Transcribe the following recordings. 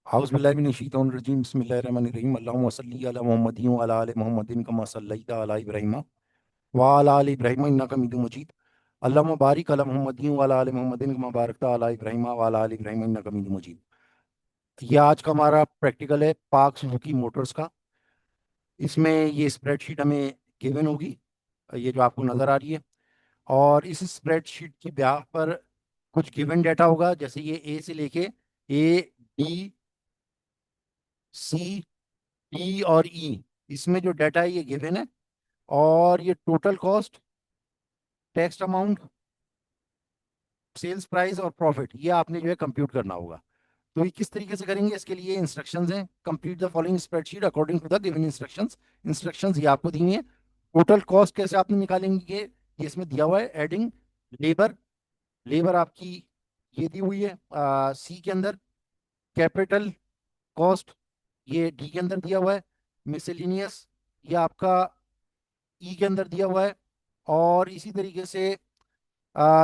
औज़ुबिल्लाहिमिनश्शैतानिर्रजीम बिस्मिल्लाहिर्रहमानिर्रहीम अल्लाहुम्मा सल्लि अला मुहम्मदिन व अला आलि मुहम्मदिन कमा सल्लैता अला इब्राहीम व अला आलि इब्राहीम इन्नका हमीदुम मजीद। अल्लाहुम्मा बारिक अला मुहम्मदिन व अला आलि मुहम्मदिन कमा बारकता अला इब्राहीम व अला आलि इब्राहीम इन्नका हमीदुम मजीद। ये आज का हमारा प्रैक्टिकल है पाक सुजुकी मोटर्स का। इसमें ये स्प्रेडशीट हमें गिवन होगी, ये जो आपको नज़र आ रही है। और इस स्प्रेडशीट की ब्याह पर कुछ गिवन डाटा होगा, जैसे ये ए से लेके ए, बी, सी, डी और ई। इसमें जो डाटा है ये गिवन है। और ये total cost, tax amount, sales price और प्रॉफिट, ये आपने जो है कंप्यूट करना होगा। तो ये किस तरीके से करेंगे, इसके लिए इंस्ट्रक्शंस हैं। Complete the following spreadsheet according to the given instructions. Instructions ये आपको दी हैं। टोटल कॉस्ट कैसे आपने निकालेंगे, ये इसमें दिया हुआ है। एडिंग लेबर, लेबर आपकी ये दी हुई है सी के अंदर। कैपिटल कॉस्ट ये डी के अंदर दिया हुआ है। मिसेलिनियस ये आपका ई के अंदर दिया हुआ है। और इसी तरीके से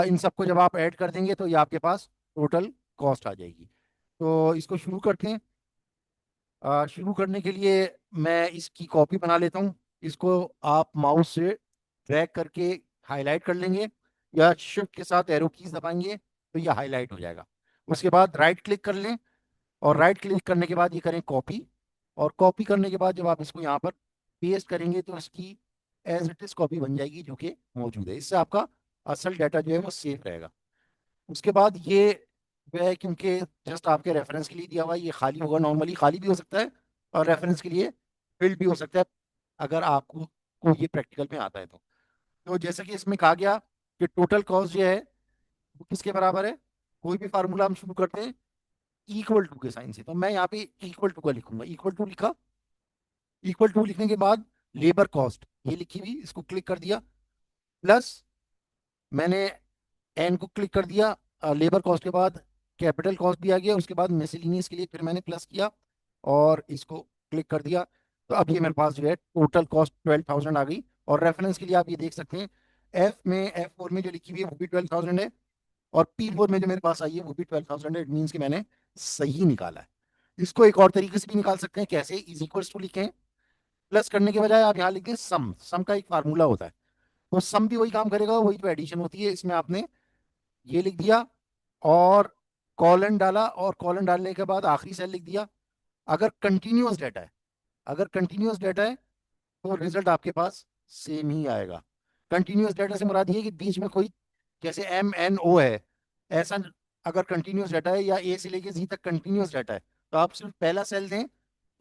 इन सबको जब आप ऐड कर देंगे तो ये आपके पास टोटल कॉस्ट आ जाएगी। तो इसको शुरू करते हैं। शुरू करने के लिए मैं इसकी कॉपी बना लेता हूँ। इसको आप माउस से ड्रैग करके हाईलाइट कर लेंगे, या शिफ्ट के साथ एरो कीज दबाएंगे तो ये हाईलाइट हो जाएगा। उसके बाद राइट क्लिक कर लें, और राइट क्लिक करने के बाद ये करें कॉपी। और कॉपी करने के बाद जब आप इसको यहाँ पर पेस्ट करेंगे तो इसकी एज इट इज कॉपी बन जाएगी जो कि मौजूद है। इससे आपका असल डाटा जो है वो सेफ रहेगा। उसके बाद ये जो है, क्योंकि जस्ट आपके रेफरेंस के लिए दिया हुआ है, ये खाली होगा। नॉर्मली खाली भी हो सकता है और रेफरेंस के लिए फिल्ड भी हो सकता है, अगर आपको को ये प्रैक्टिकल में आता है तो जैसे कि इसमें कहा गया कि टोटल कॉस्ट जो है वो किसके बराबर है। कोई भी फार्मूला हम शुरू करते हैं इक्वल टू के साइन से, तो मैं यहाँ पे इक्वल टू का लिखूंगा। इक्वल टू लिखा। इक्वल टू लिखने के बाद लेबर कॉस्ट ये लिखी हुई, इसको क्लिक कर दिया। प्लस मैंने एन को क्लिक कर दिया। लेबर कॉस्ट के बाद कैपिटल कॉस्ट भी आ गया। उसके बाद मिसलिनियस के लिए फिर मैंने प्लस किया और इसको क्लिक कर दिया। तो अब ये मेरे पास जो है टोटल कॉस्ट 12,000 आ गई। और रेफरेंस के लिए आप ये देख सकते हैं, F4 में जो लिखी हुई है वो भी 12,000 है, और P4 में जो मेरे पास आई है वो भी 12,000 है। इट मीन्स कि मैंने सही निकाला है। इसको एक और तरीके से भी निकाल सकते हैं। कैसे, इज इक्वल्स टू लिखें, प्लस करने के बजाय आप यहाँ लिख दें सम। सम का एक फार्मूला होता है, तो सम भी वही काम करेगा, वही तो एडिशन होती है। इसमें आपने ये लिख दिया और कॉलन डाला, और कॉलन डालने के बाद आखिरी सेल लिख दिया। अगर कंटिन्यूअस डाटा है, अगर कंटिन्यूअस डाटा है तो रिजल्ट आपके पास सेम ही आएगा। कंटिन्यूअस डाटा से मुराद ये है कि बीच में कोई, जैसे MNO है, ऐसा अगर कंटिन्यूअस डाटा है या ए से लेके जी तक कंटिन्यूअस डाटा है, तो आप सिर्फ पहला सेल दें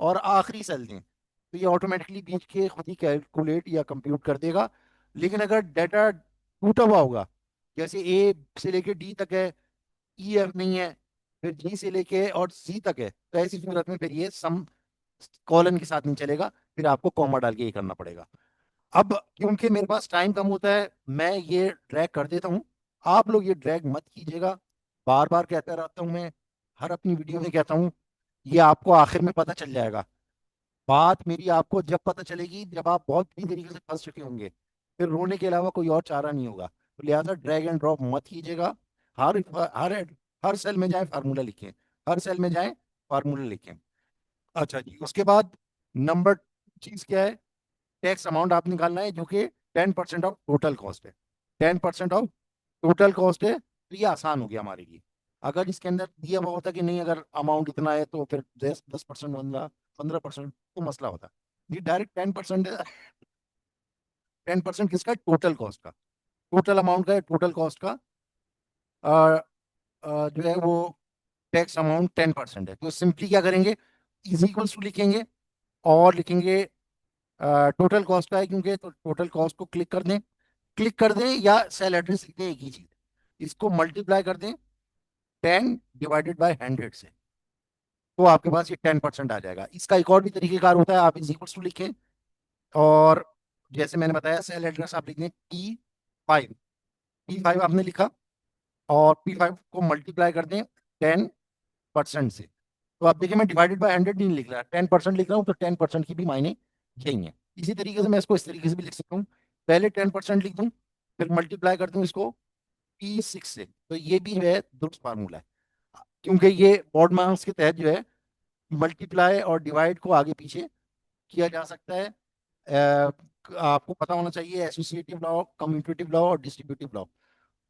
और आखिरी सेल दें, तो ये ऑटोमेटिकली बीच के खुद ही कैलकुलेट या कंप्यूट कर देगा। लेकिन अगर डाटा टूटा हुआ होगा, जैसे ए से लेके डी तक है, EF नहीं है, फिर जी से लेके और सी तक है, तो ऐसी सूरत में फिर ये सम कॉलन के साथ नहीं चलेगा, फिर आपको कॉमा डाल के ये करना पड़ेगा। अब क्योंकि मेरे पास टाइम कम होता है, मैं ये ड्रैग कर देता हूँ। आप लोग ये ड्रैग मत कीजिएगा। बार बार कहता रहता हूँ मैं, हर अपनी वीडियो में कहता हूँ, ये आपको आखिर में पता चल जाएगा। बात मेरी आपको जब पता चलेगी जब आप बहुत बुरी तरीके से फंस चुके होंगे, फिर रोने के अलावा कोई और चारा नहीं होगा। तो लिहाजा ड्रैग एंड ड्रॉप मत कीजिएगा। हर हर हर सेल में जाए फार्मूला लिखें, हर सेल में जाए फार्मूला लिखें। अच्छा जी, उसके बाद नंबर चीज क्या है, टैक्स अमाउंट आप निकालना है, जो कि 10% ऑफ टोटल कॉस्ट है। 10% ऑफ टोटल कॉस्ट है, तो ये आसान हो गया हमारे लिए। अगर इसके अंदर दिया हुआ होता कि नहीं, अगर अमाउंट इतना है तो फिर 10% बनता, 15%, तो मसला होता। ये डायरेक्ट 10% है। 10% किसका, टोटल कॉस्ट का, टोटल अमाउंट का, टोटल कॉस्ट का जो है वो टैक्स अमाउंट 10% है। तो सिंपली क्या करेंगे, इज इक्वल्स टू लिखेंगे और लिखेंगे टोटल कॉस्ट का है, क्योंकि तो टोटल कॉस्ट को क्लिक कर दें, क्लिक कर दें या सेल एड्रेस लिख दें, एक ही चीज। इसको मल्टीप्लाई कर दें 10 डिवाइडेड बाय 100 से, तो आपके पास ये 10% आ जाएगा। इसका एक और भी तरीकेकार होता है, आप इज इक्वल्स टू लिखें और जैसे मैंने बताया सेल एड्रेस आप लिख दें P5। P5 आपने लिखा और P5 को मल्टीप्लाई कर दें 10% से। तो आप देखिए मैं डिवाइडेड बाय 100 नहीं लिख रहा, 10% लिख रहा हूँ, तो 10% की भी मायने यही है। इसी तरीके से मैं इसको इस तरीके से भी लिख सकता हूँ, पहले 10% लिख दूँ, फिर मल्टीप्लाई कर दूँ इसको P6 से, तो ये भी जो है दुरुस्त फार्मूला है। क्योंकि ये बोर्ड मार्क्स के तहत जो है मल्टीप्लाई और डिवाइड को आगे पीछे किया जा सकता है। आपको पता होना चाहिए एसोसिएटिव लॉ, कम्यूटेटिव लॉ और डिस्ट्रीब्यूटिव लॉ,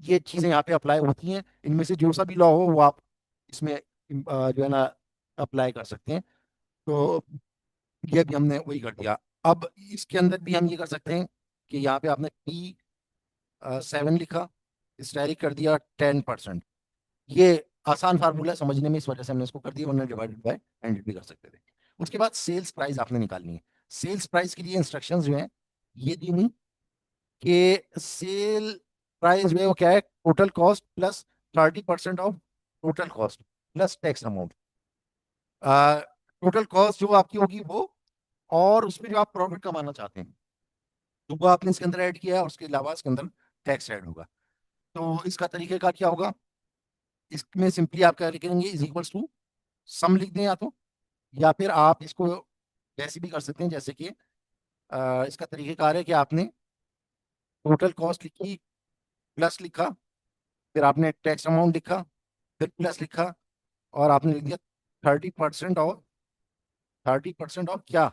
ये चीजें यहाँ पे अप्लाई होती हैं। इनमें से जो सा भी लॉ हो वो आप इसमें जो है ना अप्लाई कर सकते हैं। तो ये भी हमने वही कर दिया। अब इसके अंदर भी हम ये कर सकते हैं कि यहाँ पे आपने P7 लिखा, स्टैरिक कर दिया 10%। ये आसान फार्मूला समझने में, इस वजह से हमने इसको कर दिया, वरना डिवाइडेड बाय 100 भी कर सकते थे। उसके बाद सेल्स प्राइस आपने निकालनी है। सेल्स प्राइस के लिए इंस्ट्रक्शंस जो हैं ये दी हुई कि सेल प्राइस जो है वो क्या है, total cost plus 30% of total cost plus tax amount. Total cost जो आपकी होगी वो, और उसमें जो आप प्रॉफिट कमाना चाहते हैं तो वो आपने इसके अंदर ऐड किया है, और उसके अलावा इसके अंदर टैक्स ऐड होगा। तो इसका तरीकेकार क्या होगा, इसमें सिंपली आप क्या लिखेंगे, इज इक्वल्स टू सम लिख दें, या फिर आप इसको वैसे भी कर सकते हैं जैसे कि इसका तरीकेकार है कि आपने टोटल कॉस्ट लिखी, प्लस लिखा, फिर आपने टैक्स अमाउंट लिखा, फिर प्लस लिखा, और आपने लिख दिया 30% ऑफ, 30% ऑफ क्या,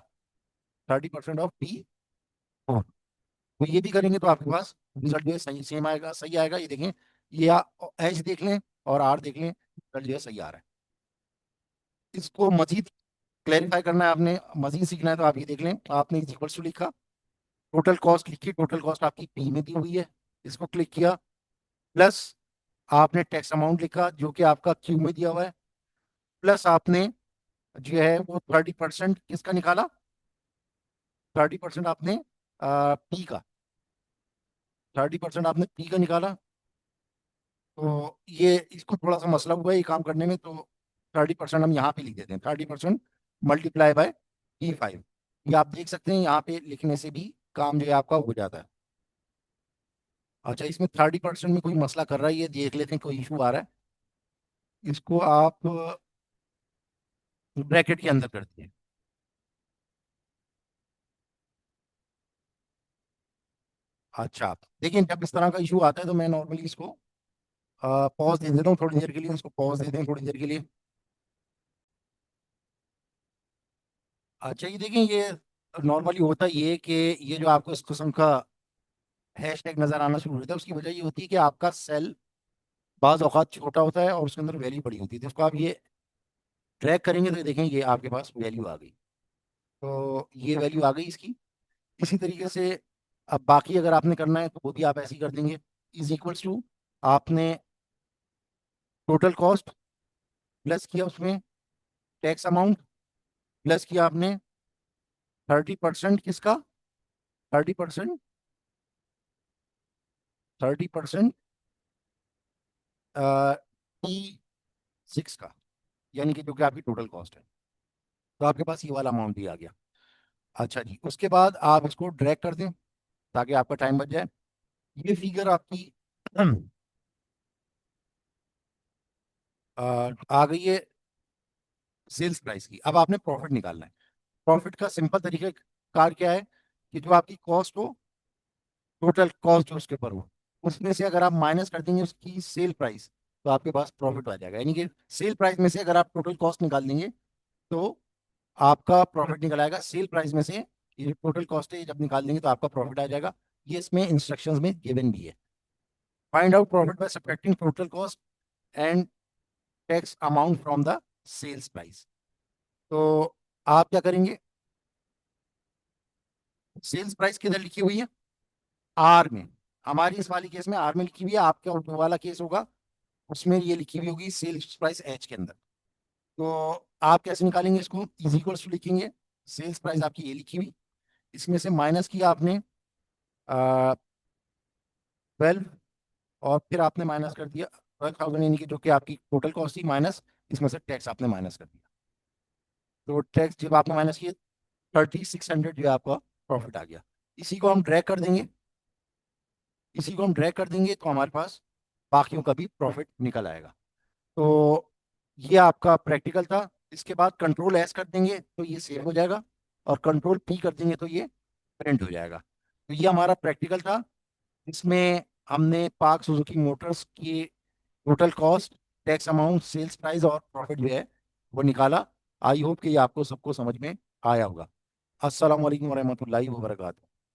30% ऑफ P4। तो ये भी करेंगे तो आपके पास रिजल्ट जो है सही सेम आएगा, सही आएगा। ये देखें, ये एच देख लें और आर देख लें, रिजल्ट जो है सही आ रहा है। इसको मजीद क्लैरिफाई करना है, आपने मजीद सीखना है, तो आप ये देख लें, आपने इज इक्वल्स टू लिखा, टोटल कॉस्ट लिखी, टोटल कॉस्ट आपकी पी में दी हुई है, इसको क्लिक किया, प्लस आपने टैक्स अमाउंट लिखा जो कि आपका क्यू में दिया हुआ है, प्लस आपने जो है वो 30% किसका निकाला, 30% आपने पी का, 30% आपने पी का निकाला। तो ये इसको थोड़ा सा मसला हुआ है ये काम करने में, तो 30% हम यहाँ पे लिख देते हैं, 30% मल्टीप्लाई बाय P5। ये आप देख सकते हैं, यहाँ पे लिखने से भी काम जो है आपका हो जाता है। अच्छा, इसमें 30% में कोई मसला कर रहा है, ये देख लेते हैं कोई इशू आ रहा है। इसको आप ब्रैकेट के अंदर करते हैं। अच्छा, देखिए जब इस तरह का इशू आता है तो मैं नॉर्मली इसको पॉज दे देता हूँ थोड़ी देर के लिए, इसको पॉज दे दें थोड़ी देर के लिए। अच्छा, ये देखें, ये नॉर्मली होता ये है कि ये जो आपको इस किस्म का हैश टैग नजर आना शुरू होता है, उसकी वजह ये होती है कि आपका सेल बाज औकात छोटा होता है और उसके अंदर वैल्यू बड़ी होती है। तो इसको आप ये ट्रैक करेंगे तो ये देखें, ये आपके पास वैल्यू आ गई। तो ये वैल्यू आ गई इसकी। इसी तरीके से अब बाकी अगर आपने करना है तो वो भी आप ऐसे ही कर देंगे, इज इक्वल्स टू आपने टोटल कॉस्ट प्लस किया, उसमें टैक्स अमाउंट प्लस किया आपने 30% किसका, 30%, 30% P6 का, यानी कि जो कि आपकी टोटल कॉस्ट है। तो आपके पास ये वाला अमाउंट भी आ गया। अच्छा जी, उसके बाद आप इसको ड्रैग कर दें ताकि आपका टाइम बच जाए। ये फिगर आपकी आ गई है सेल्स प्राइस की। अब आपने प्रॉफिट निकालना है। प्रॉफिट का सिंपल तरीका कार क्या है कि जो आपकी कॉस्ट हो, टोटल कॉस्ट जो उसके ऊपर हो, उसमें से अगर आप माइनस कर देंगे उसकी सेल प्राइस, तो आपके पास प्रॉफिट आ जाएगा। यानी कि सेल प्राइस में से अगर आप टोटल कॉस्ट निकाल देंगे तो आपका प्रॉफिट निकल आएगा। सेल प्राइस में से ये टोटल कॉस्ट है, ये जब निकाल देंगे तो आपका प्रॉफिट आ जाएगा। ये इसमें इंस्ट्रक्शंस में गिवन भी है। Find out profit by subtracting total cost and tax amount from the sales price. तो आप क्या करेंगे, सेल्स प्राइस किधर लिखी हुई है, आर में। हमारी इस वाली केस में आर में लिखी हुई है, आपका जो वाला केस होगा उसमें ये लिखी हुई होगी सेल्स प्राइस एच के अंदर। तो आप कैसे निकालेंगे इसको, इज इक्वल्स टू लिखेंगे, सेल्स प्राइस आपकी ये लिखी हुई, इसमें से माइनस किया आपने 12, और फिर आपने माइनस कर दिया 12,000, यानी कि जो कि आपकी टोटल कॉस्ट थी, माइनस इसमें से टैक्स आपने माइनस कर दिया। तो टैक्स जब आपने माइनस किया 3600 जो है आपका प्रॉफिट आ गया। इसी को हम ड्रैग कर देंगे, इसी को हम ड्रैग कर देंगे तो हमारे पास बाकियों का भी प्रॉफिट निकल आएगा। तो ये आपका प्रैक्टिकल था। इसके बाद कंट्रोल एस कर देंगे तो ये सेव हो जाएगा, और कंट्रोल पी कर देंगे तो ये प्रिंट हो जाएगा। तो ये हमारा प्रैक्टिकल था। इसमें हमने पार्क सुजुकी मोटर्स की total cost, tax amount, sales price और प्रॉफिट जो है वो निकाला। आई होप कि ये आपको सबको समझ में आया होगा। अस्सलाम वालेकुम रहमतुल्लाहि व बरकातहू।